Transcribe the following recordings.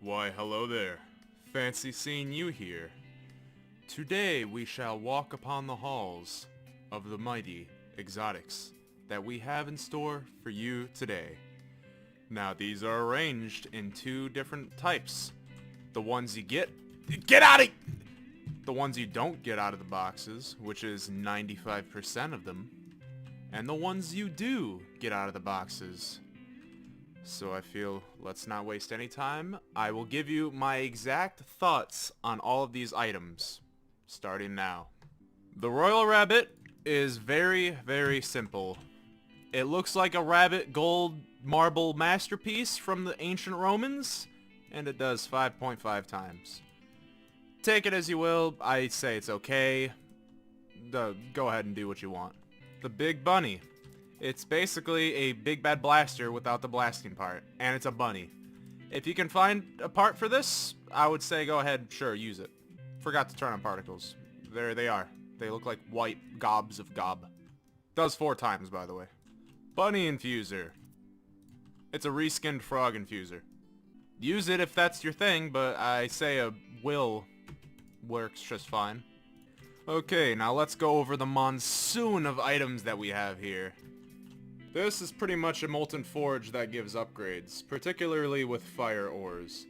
Why, hello there. Fancy seeing you here. Today we shall walk upon the halls of the mighty exotics that we have in store for you today. Now these are arranged in two different types. The ones you get out of the ones you don't get out of the boxes, which is 95% of them, and the ones you do get out of the boxes. So I feel let's not waste any time. I will give you my exact thoughts on all of these items, starting now. The Royal Rabbit is very, very simple. It looks like a rabbit gold marble masterpiece from the ancient Romans, and it does 5.5 times. Take it as you will. I say it's okay. Go ahead and do what you want. The Big Bunny. It's basically a big bad blaster without the blasting part, and it's a bunny. If you can find a part for this, I would say go ahead, sure, use it. Forgot to turn on particles. There they are. They look like white gobs of gob. Does 4 times, by the way. Bunny Infuser. It's a reskinned frog infuser. Use it if that's your thing, but I say a will works just fine. Okay, now let's go over the monsoon of items that we have here. This is pretty much a Molten Forge that gives upgrades, particularly with fire ores.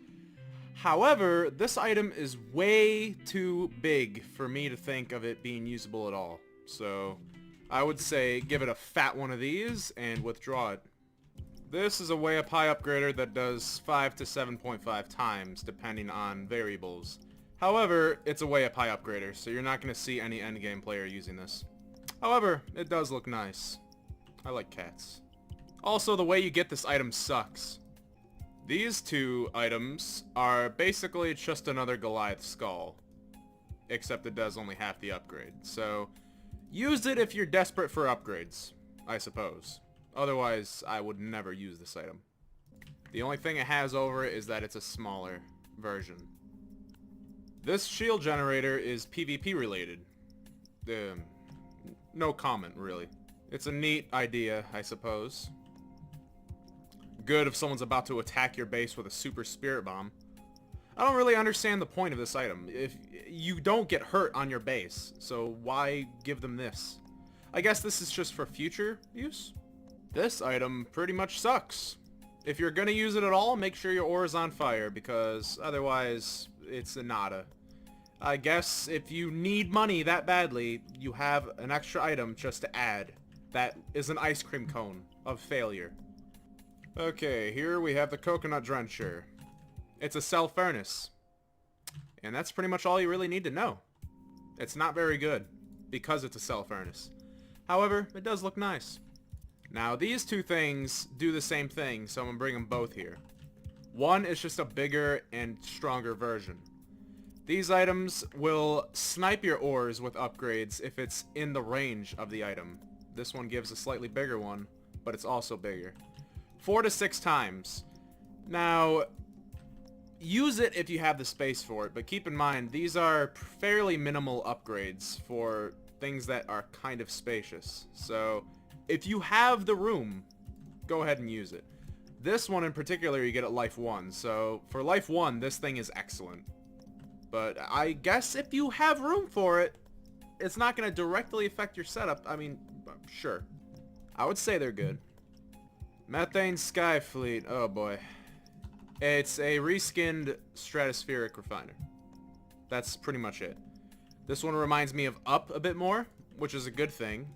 However, this item is way too big for me to think of it being usable at all. So, I would say give it a fat one of these and withdraw it. This is a way up high upgrader that does 5 to 7.5 times, depending on variables. However, it's a way up high upgrader, so you're not going to see any endgame player using this. However, it does look nice. I like cats. Also, the way you get this item sucks. These two items are basically just another Goliath skull, except it does only half the upgrade. So, use it if you're desperate for upgrades, I suppose. Otherwise, I would never use this item. The only thing it has over it is that it's a smaller version. This shield generator is PvP related. No comment, really. It's a neat idea, I suppose. Good if someone's about to attack your base with a super spirit bomb. I don't really understand the point of this item. If you don't get hurt on your base, so why give them this? I guess this is just for future use? This item pretty much sucks. If you're gonna use it at all, make sure your ore is on fire, because otherwise it's a nada. I guess if you need money that badly, you have an extra item just to add. That is an ice cream cone of failure. Okay, here we have the Coconut Drencher. It's a cell furnace. And that's pretty much all you really need to know. It's not very good, because it's a cell furnace. However, it does look nice. Now, these two things do the same thing, so I'm going to bring them both here. One is just a bigger and stronger version. These items will snipe your ores with upgrades if it's in the range of the item. This one gives a slightly bigger one, but it's also bigger. 4 to 6 times. Now, use it if you have the space for it, but keep in mind, these are fairly minimal upgrades for things that are kind of spacious. So, if you have the room, go ahead and use it. This one in particular you get at Life 1, so for Life 1, this thing is excellent. But I guess if you have room for it, it's not going to directly affect your setup. I mean, sure. I would say they're good. Methane Skyfleet. Oh boy. It's a reskinned stratospheric refiner. That's pretty much it. This one reminds me of Up a bit more, which is a good thing.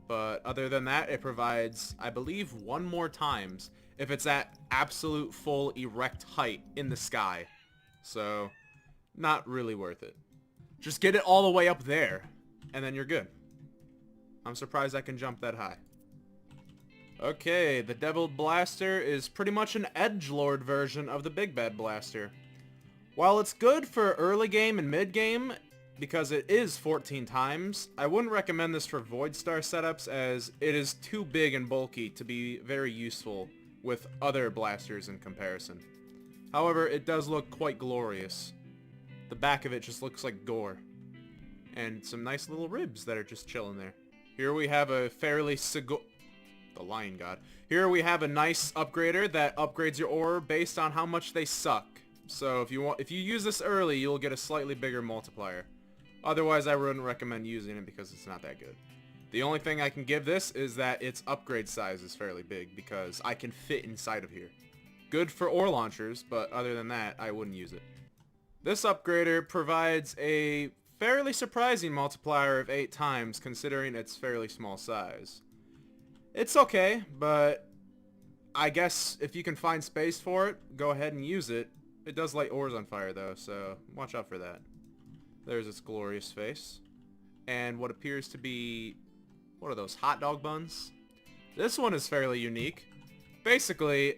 But other than that, it provides, I believe, 1 more times if it's at absolute full erect height in the sky. So, not really worth it. Just get it all the way up there, and then you're good. I'm surprised I can jump that high. Okay, the Deviled Blaster is pretty much an edgelord version of the Big Bad Blaster. While it's good for early game and mid game, because it is 14 times, I wouldn't recommend this for Void Star setups as it is too big and bulky to be very useful with other blasters in comparison. However, it does look quite glorious. The back of it just looks like gore. And some nice little ribs that are just chilling there. Here we have a fairly the Lion God. Here we have a nice upgrader that upgrades your ore based on how much they suck. So if you use this early, you'll get a slightly bigger multiplier. Otherwise, I wouldn't recommend using it because it's not that good. The only thing I can give this is that its upgrade size is fairly big because I can fit inside of here. Good for ore launchers, but other than that, I wouldn't use it. This upgrader provides a fairly surprising multiplier of 8 times considering its fairly small size. It's okay, but I guess if you can find space for it, go ahead and use it. It does light ores on fire though, so watch out for that. There's its glorious face. And what appears to be... what are those, hot dog buns? This one is fairly unique. Basically,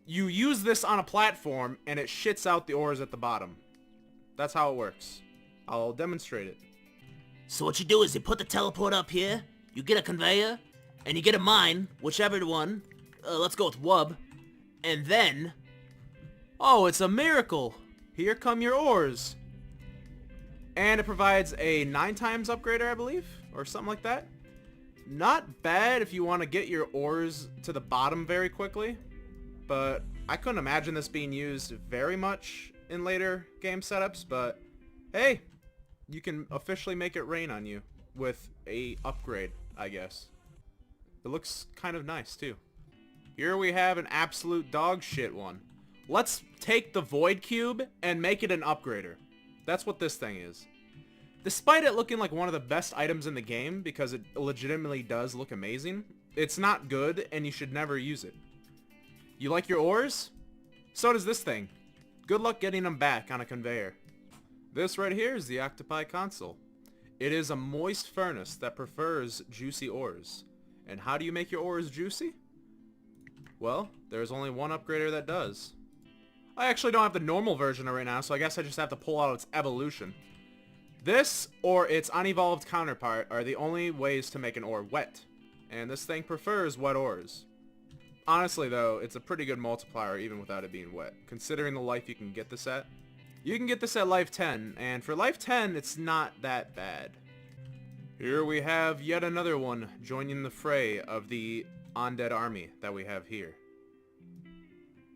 you use this on a platform and it shits out the ores at the bottom. That's how it works. I'll demonstrate it. So what you do is you put the teleport up here, you get a conveyor, and you get a mine, whichever one. Let's go with Wub. And then... oh, it's a miracle! Here come your ores. And it provides a 9 times upgrader, I believe? Or something like that. Not bad if you want to get your ores to the bottom very quickly. But I couldn't imagine this being used very much in later game setups. But hey, you can officially make it rain on you with a upgrade, I guess. It looks kind of nice too. Here we have an absolute dog shit one. Let's take the Void Cube and make it an upgrader. That's what this thing is. Despite it looking like one of the best items in the game, because it legitimately does look amazing, it's not good and you should never use it. You like your ores? So does this thing. Good luck getting them back on a conveyor. This right here is the Octopi Console. It is a moist furnace that prefers juicy ores. And how do you make your ores juicy? Well, there's only one upgrader that does. I actually don't have the normal version right now, so I guess I just have to pull out its evolution. This, or its unevolved counterpart, are the only ways to make an ore wet. And this thing prefers wet ores. Honestly though, it's a pretty good multiplier even without it being wet, considering the life you can get this at. You can get this at life 10, and for life 10, it's not that bad. Here we have yet another one joining the fray of the undead army that we have here.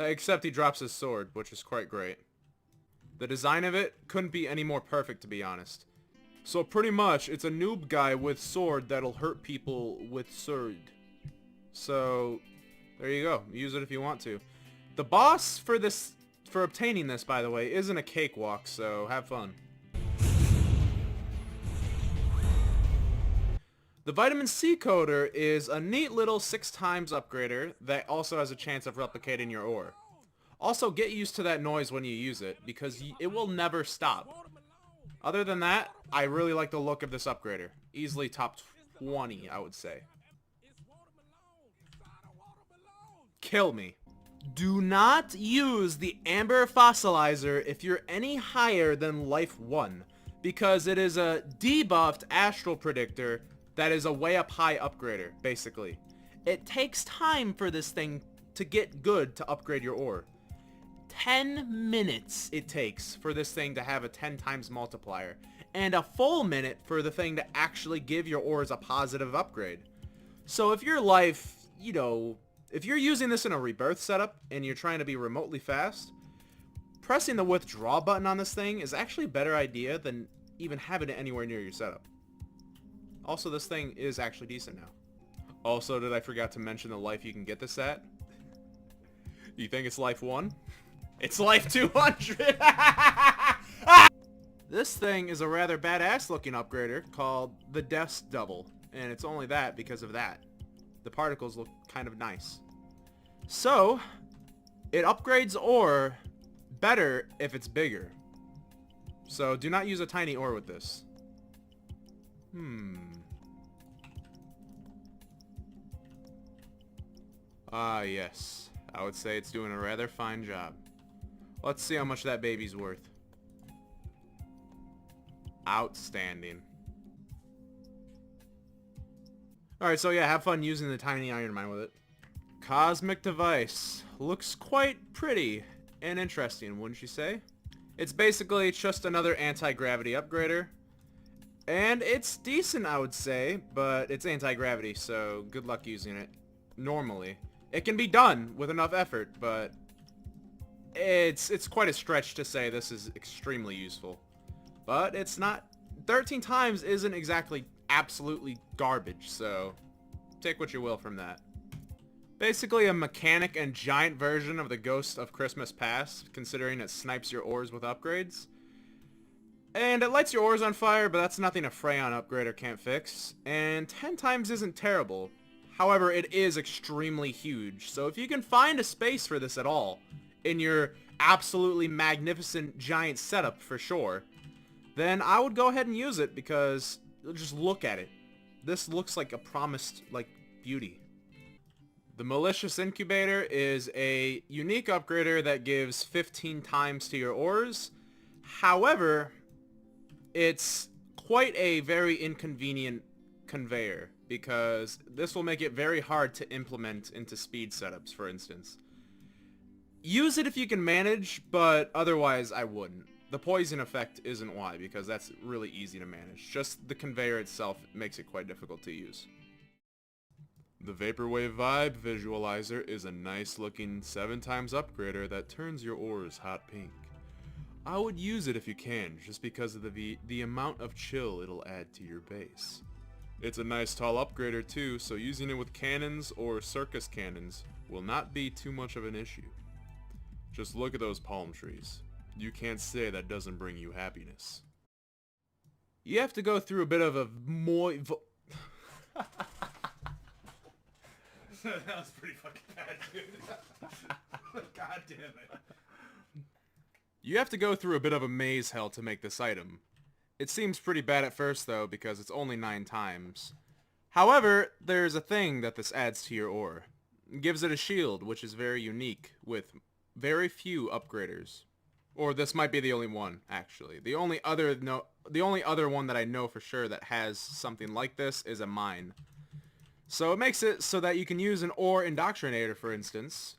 Except he drops his sword, which is quite great. The design of it couldn't be any more perfect, to be honest. So pretty much, it's a noob guy with sword that'll hurt people with sword. So, there you go. Use it if you want to. The boss for obtaining this, by the way, isn't a cakewalk, so have fun. The Vitamin C Coder is a neat little 6 times upgrader that also has a chance of replicating your ore. Also, get used to that noise when you use it, because it will never stop. Other than that, I really like the look of this upgrader. Easily top 20, I would say. Kill me. Do not use the Amber Fossilizer if you're any higher than Life 1, because it is a debuffed Astral Predictor that is a way up high upgrader, basically. It takes time for this thing to get good to upgrade your ore. 10 minutes it takes for this thing to have a 10 times multiplier, and a full minute for the thing to actually give your ores a positive upgrade. So if your life, you know, if you're using this in a rebirth setup and you're trying to be remotely fast, pressing the withdraw button on this thing is actually a better idea than even having it anywhere near your setup. Also, this thing is actually decent now. Also, did I forget to mention the life you can get this at? You think it's life 1? It's life 200! This thing is a rather badass looking upgrader called the Death's Double, and it's only that because of that. The particles look kind of nice. So, it upgrades ore better if it's bigger. So do not use a tiny ore with this. Ah, yes. I would say it's doing a rather fine job. Let's see how much that baby's worth. Outstanding. Alright, so yeah, have fun using the tiny iron mine with it. Cosmic device. Looks quite pretty and interesting, wouldn't you say? It's basically just another anti-gravity upgrader. And it's decent, I would say, but it's anti-gravity, so good luck using it. Normally. It can be done with enough effort, but it's quite a stretch to say this is extremely useful. But it's not... 13 times isn't exactly absolutely garbage, so take what you will from that. Basically a mechanic and giant version of the Ghost of Christmas Past, considering it snipes your ores with upgrades. And it lights your ores on fire, but that's nothing a Freon upgrader can't fix. And 10 times isn't terrible. However, it is extremely huge, so if you can find a space for this at all, in your absolutely magnificent giant setup for sure, then I would go ahead and use it, because just look at it. This looks like a promised, like, beauty. The Malicious Incubator is a unique upgrader that gives 15 times to your ores. However, it's quite a very inconvenient conveyor, because this will make it very hard to implement into speed setups, for instance. Use it if you can manage, but otherwise I wouldn't. The poison effect isn't why, because that's really easy to manage. Just the conveyor itself makes it quite difficult to use. The Vaporwave Vibe Visualizer is a nice looking 7 times upgrader that turns your ores hot pink. I would use it if you can, just because of the amount of chill it'll add to your base. It's a nice tall upgrader too, so using it with cannons or circus cannons will not be too much of an issue. Just look at those palm trees. You can't say that doesn't bring you happiness. You have to go through a bit of a That was pretty fucking bad, dude. God damn it. You have to go through a bit of a maze hell to make this item. It seems pretty bad at first though, because it's only 9 times. However, there's a thing that this adds to your ore. It gives it a shield, which is very unique, with very few upgraders. Or this might be the only one, actually. The only other one that I know for sure that has something like this is a mine. So it makes it so that you can use an ore indoctrinator, for instance,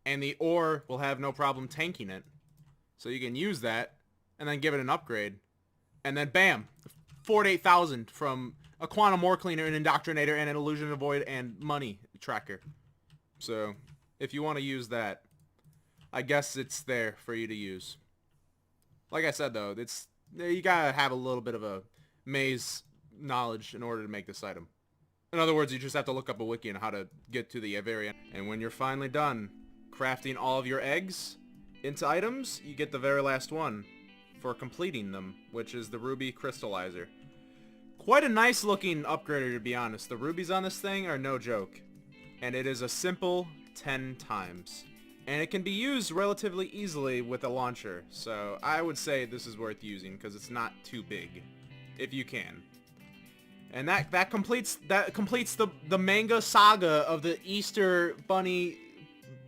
and the ore will have no problem tanking it. So you can use that, and then give it an upgrade, and then bam! 48,000 from a quantum ore cleaner, an indoctrinator, and an illusion to void, and money tracker. So, if you want to use that, I guess it's there for you to use. Like I said though, you gotta have a little bit of a maze knowledge in order to make this item. In other words, you just have to look up a wiki on how to get to the very end. And when you're finally done crafting all of your eggs into items, you get the very last one for completing them, which is the Ruby Crystallizer. Quite a nice looking upgrader, to be honest. The rubies on this thing are no joke. And it is a simple 10 times. And it can be used relatively easily with a launcher, so I would say this is worth using because it's not too big, if you can. And that completes the manga saga of the Easter bunny,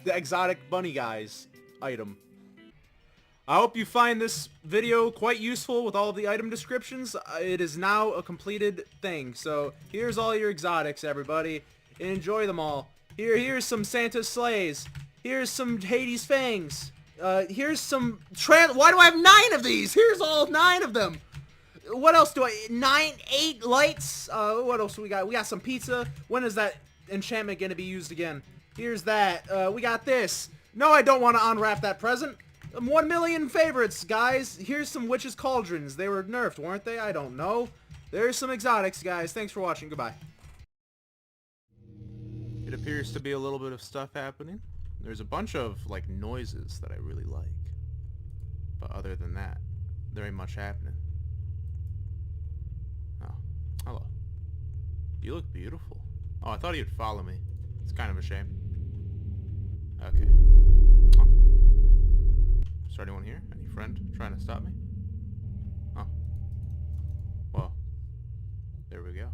the exotic bunny guys item. I hope you find this video quite useful with all of the item descriptions. It is now a completed thing, so here's all your exotics, everybody. Enjoy them all. Here's some Santa's sleighs. Here's some Hades fangs. Here's some why do I have 9 of these? Here's all 9 of them. What else do I... 8 lights? What else we got? We got some pizza. When is that enchantment gonna be used again? Here's that. We got this. No, I don't want to unwrap that present. 1 million favorites, guys. Here's some witches' cauldrons. They were nerfed, weren't they? I don't know. There's some exotics, guys. Thanks for watching. Goodbye. It appears to be a little bit of stuff happening. There's a bunch of, like, noises that I really like. But other than that, there ain't much happening. Oh, hello. You look beautiful. Oh, I thought he'd follow me. It's kind of a shame. Okay. Oh. Is there anyone here? Any friend trying to stop me? Oh. Well, there we go.